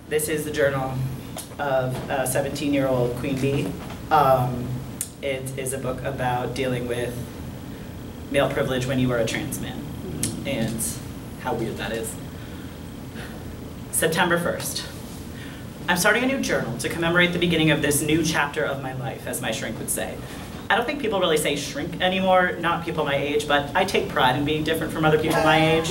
This is the journal of a 17-year-old queen bee. It is a book about dealing with male privilege when you are a trans man, and how weird that is. September 1st. I'm starting a new journal to commemorate the beginning of this new chapter of my life, as my shrink would say. I don't think people really say shrink anymore, not people my age, but I take pride in being different from other people my age.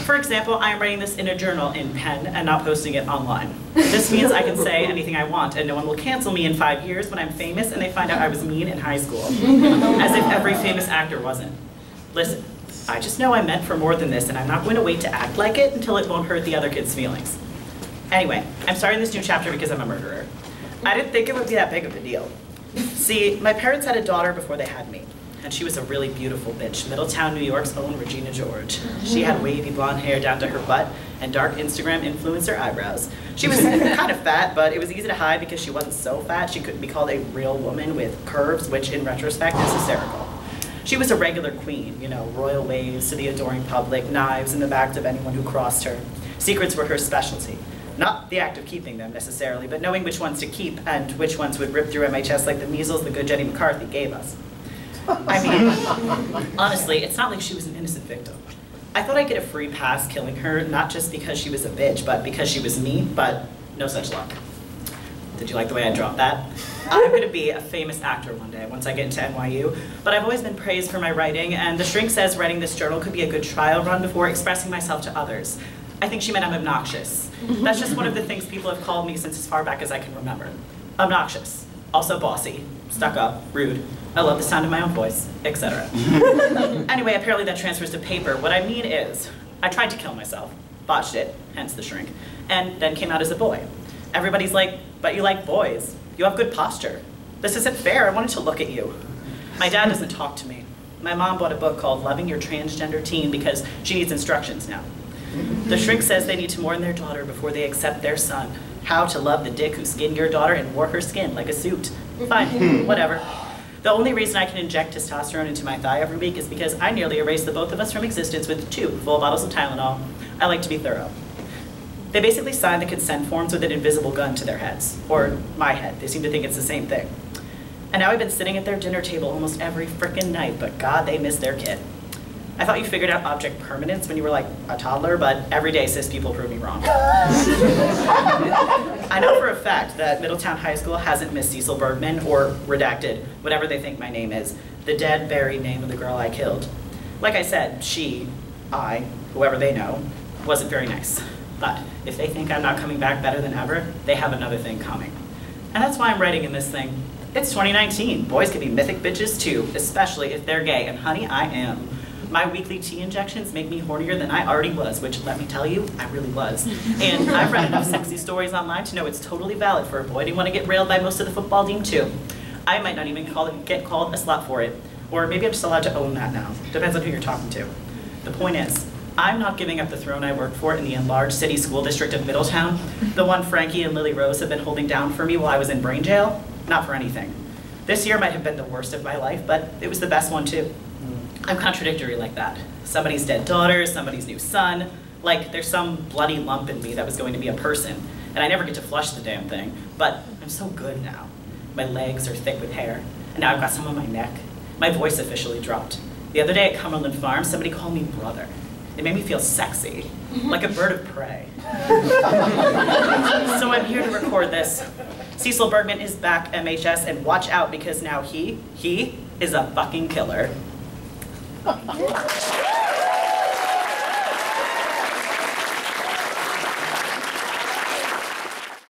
For example, I am writing this in a journal in pen and not posting it online. This means I can say anything I want and no one will cancel me in 5 years when I'm famous and they find out I was mean in high school. As if every famous actor wasn't. Listen, I just know I'm meant for more than this and I'm not going to wait to act like it until it won't hurt the other kids' feelings. Anyway, I'm starting this new chapter because I'm a murderer. I didn't think it would be that big of a deal. See, my parents had a daughter before they had me, and she was a really beautiful bitch, Middletown, New York's own Regina George. She had wavy blonde hair down to her butt and dark Instagram influencer eyebrows. She was kind of fat, but it was easy to hide because she wasn't so fat she couldn't be called a real woman with curves, which in retrospect is hysterical. She was a regular queen, you know, royal waves to the adoring public, knives in the backs of anyone who crossed her. Secrets were her specialty. Not the act of keeping them necessarily, but knowing which ones to keep and which ones would rip through MHS like the measles the good Jenny McCarthy gave us. I mean, honestly, it's not like she was an innocent victim. I thought I'd get a free pass killing her, not just because she was a bitch, but because she was me, but no such luck. Did you like the way I dropped that? I'm gonna be a famous actor one day once I get into NYU, but I've always been praised for my writing, and the shrink says writing this journal could be a good trial run before expressing myself to others. I think she meant I'm obnoxious. That's just one of the things people have called me since as far back as I can remember. Obnoxious, also bossy, stuck up, rude, I love the sound of my own voice, etc. Anyway, apparently that transfers to paper. What I mean is, I tried to kill myself, botched it, hence the shrink, and then came out as a boy. Everybody's like, but you like boys. You have good posture. This isn't fair, I wanted to look at you. My dad doesn't talk to me. My mom bought a book called Loving Your Transgender Teen because she needs instructions now. The shrink says they need to mourn their daughter before they accept their son. How to love the dick who skinned your daughter and wore her skin like a suit. Fine, whatever. The only reason I can inject testosterone into my thigh every week is because I nearly erased the both of us from existence with 2 full bottles of Tylenol. I like to be thorough. They basically signed the consent forms with an invisible gun to their heads. Or my head, they seem to think it's the same thing. And now I've been sitting at their dinner table almost every frickin' night, but God, they miss their kid. I thought you figured out object permanence when you were like a toddler, but every day cis people prove me wrong. I know for a fact that Middletown High School hasn't missed Cecil Bergman, or redacted, whatever they think my name is, the dead, buried name of the girl I killed. Like I said, she, I, whoever they know, wasn't very nice. But if they think I'm not coming back better than ever, they have another thing coming. And that's why I'm writing in this thing. It's 2019. Boys can be mythic bitches too, especially if they're gay, and honey, I am. My weekly tea injections make me hornier than I already was, which, let me tell you, I really was. And I've read enough sexy stories online to know it's totally valid for a boy to want to get railed by most of the football team too. I might not even get called a slut for it. Or maybe I'm just allowed to own that now. Depends on who you're talking to. The point is, I'm not giving up the throne I worked for in the enlarged city school district of Middletown, the one Frankie and Lily Rose have been holding down for me while I was in brain jail, not for anything. This year might have been the worst of my life, but it was the best one too. I'm contradictory like that. Somebody's dead daughter, somebody's new son, like there's some bloody lump in me that was going to be a person, and I never get to flush the damn thing, but I'm so good now. My legs are thick with hair, and now I've got some on my neck. My voice officially dropped. The other day at Cumberland Farm, somebody called me brother. It made me feel sexy, like a bird of prey. So I'm here to record this. Cecil Bergman is back, MHS, and watch out because now he is a fucking killer.